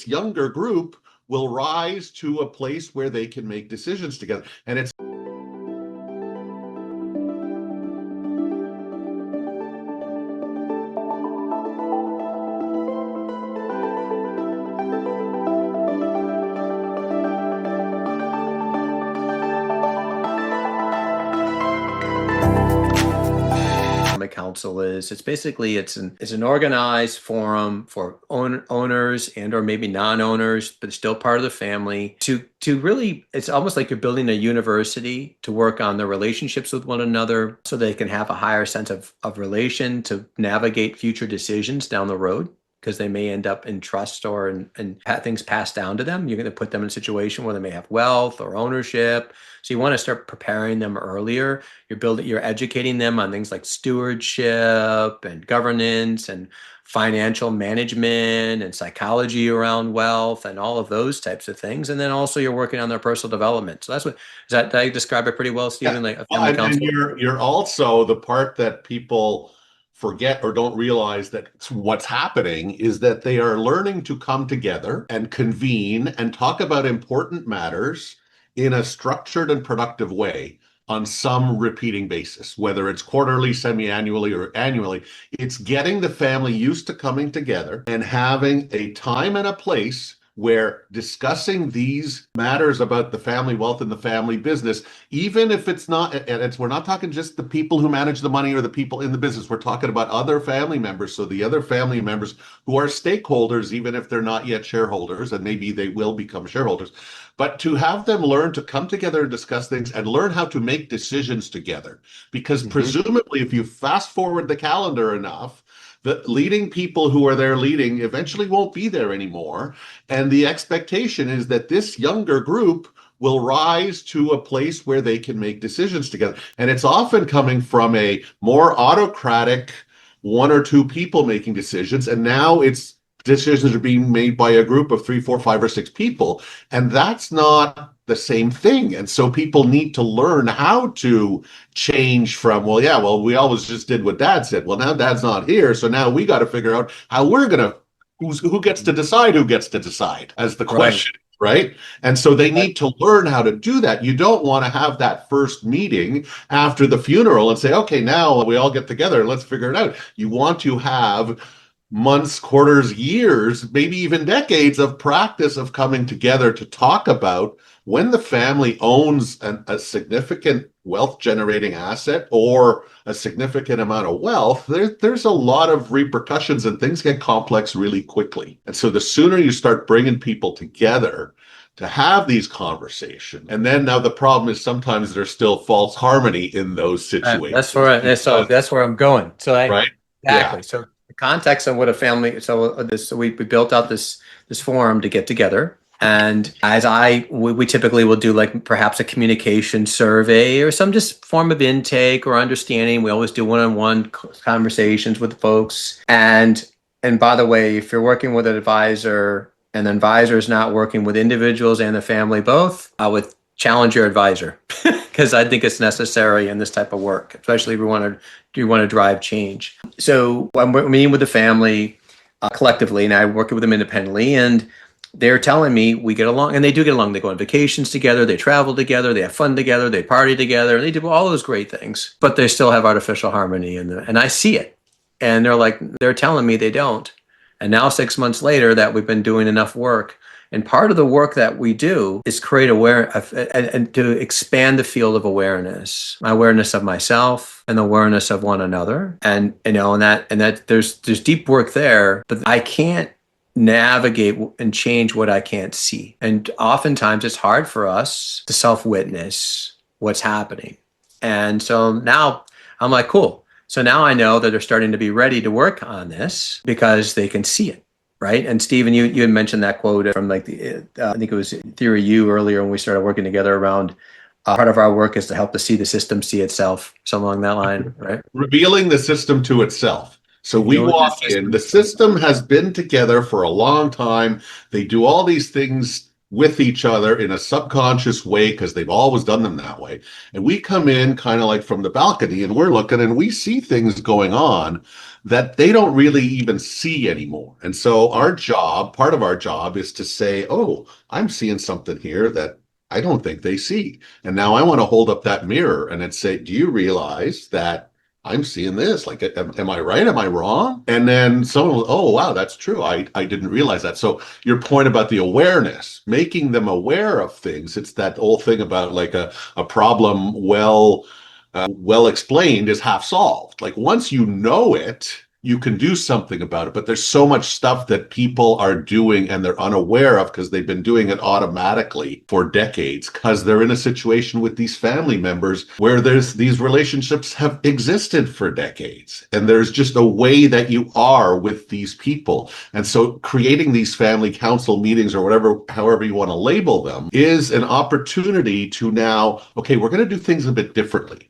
younger group will rise to a place where they can make decisions together. And it's council is. It's basically it's an organized forum for owners and or maybe non-owners, but still part of the family to really, it's almost like you're building a university to work on their relationships with one another so they can have a higher sense of relation to navigate future decisions down the road, because they may end up in trust or and things passed down to them. You're going to put them in a situation where they may have wealth or ownership. So you want to start preparing them earlier. You're educating them on things like stewardship and governance and financial management and psychology around wealth and all of those types of things. And then also you're working on their personal development. So did I describe it pretty well, Stephen? Like a family council? And you're also the part that people forget or don't realize that what's happening is that they are learning to come together and convene and talk about important matters in a structured and productive way on some repeating basis, whether it's quarterly, semi-annually, or annually. It's getting the family used to coming together and having a time and a place where discussing these matters about the family wealth and the family business, even if it's not, and we're not talking just the people who manage the money or the people in the business, we're talking about other family members. So the other family members who are stakeholders, even if they're not yet shareholders, and maybe they will become shareholders, but to have them learn to come together and discuss things and learn how to make decisions together. Because presumably, if you fast forward the calendar enough, the leading people who are there leading eventually won't be there anymore. And the expectation is that this younger group will rise to a place where they can make decisions together. And it's often coming from a more autocratic one or two people making decisions. And now it's decisions are being made by a group of 3, 4, 5, or 6 people. And that's not the same thing. And so people need to learn how to change from, we always just did what Dad said. Well, now Dad's not here. So now we got to figure out how we're going to, who gets to decide as the question. Right. And so they need to learn how to do that. You don't want to have that first meeting after the funeral and say, okay, now we all get together and let's figure it out. You want to have months, quarters, years, maybe even decades of practice of coming together to talk about when the family owns a significant wealth generating asset or a significant amount of wealth, there's a lot of repercussions and things get complex really quickly. And so the sooner you start bringing people together to have these conversations, and then now the problem is sometimes there's still false harmony in those situations. That's where I'm going. Right? Exactly. Yeah. So the context of what a family, so we built out this forum to get together. And we typically will do like perhaps a communication survey or some just form of intake or understanding. We always do one-on-one conversations with folks. And by the way, if you're working with an advisor and the advisor is not working with individuals and the family both, I would challenge your advisor because I think it's necessary in this type of work, especially if you want to drive change. So I'm meeting with the family collectively, and I'm working with them independently, and they're telling me we get along, and they do get along. They go on vacations together, they travel together, they have fun together, they party together, they do all those great things, but they still have artificial harmony and I see it. And they're telling me they don't. And now 6 months later that we've been doing enough work, and part of the work that we do is create awareness and to expand the field of awareness, my awareness of myself and awareness of one another. And that there's deep work there, but I can't navigate and change what I can't see. And oftentimes it's hard for us to self-witness what's happening. And so now I'm like, cool. So now I know that they're starting to be ready to work on this because they can see it, right? And Stephen, you had mentioned that quote from I think it was Theory U earlier when we started working together around part of our work is to help to see the system see itself, something along that line, right? Revealing the system to itself. So we walk in, the system has been together for a long time. They do all these things with each other in a subconscious way because they've always done them that way. And we come in kind of like from the balcony and we're looking and we see things going on that they don't really even see anymore. And so our job, part of our job is to say, oh, I'm seeing something here that I don't think they see. And now I want to hold up that mirror and then say, do you realize that I'm seeing this? Like, am I right? Am I wrong? And then someone will, oh, wow, that's true. I didn't realize that. So your point about the awareness, making them aware of things, it's that old thing about like a problem well explained is half solved. Like once you know it, you can do something about it. But there's so much stuff that people are doing and they're unaware of because they've been doing it automatically for decades because they're in a situation with these family members where there's these relationships have existed for decades. And there's just a way that you are with these people. And so creating these family council meetings or whatever, however you want to label them, is an opportunity to now, okay, we're going to do things a bit differently.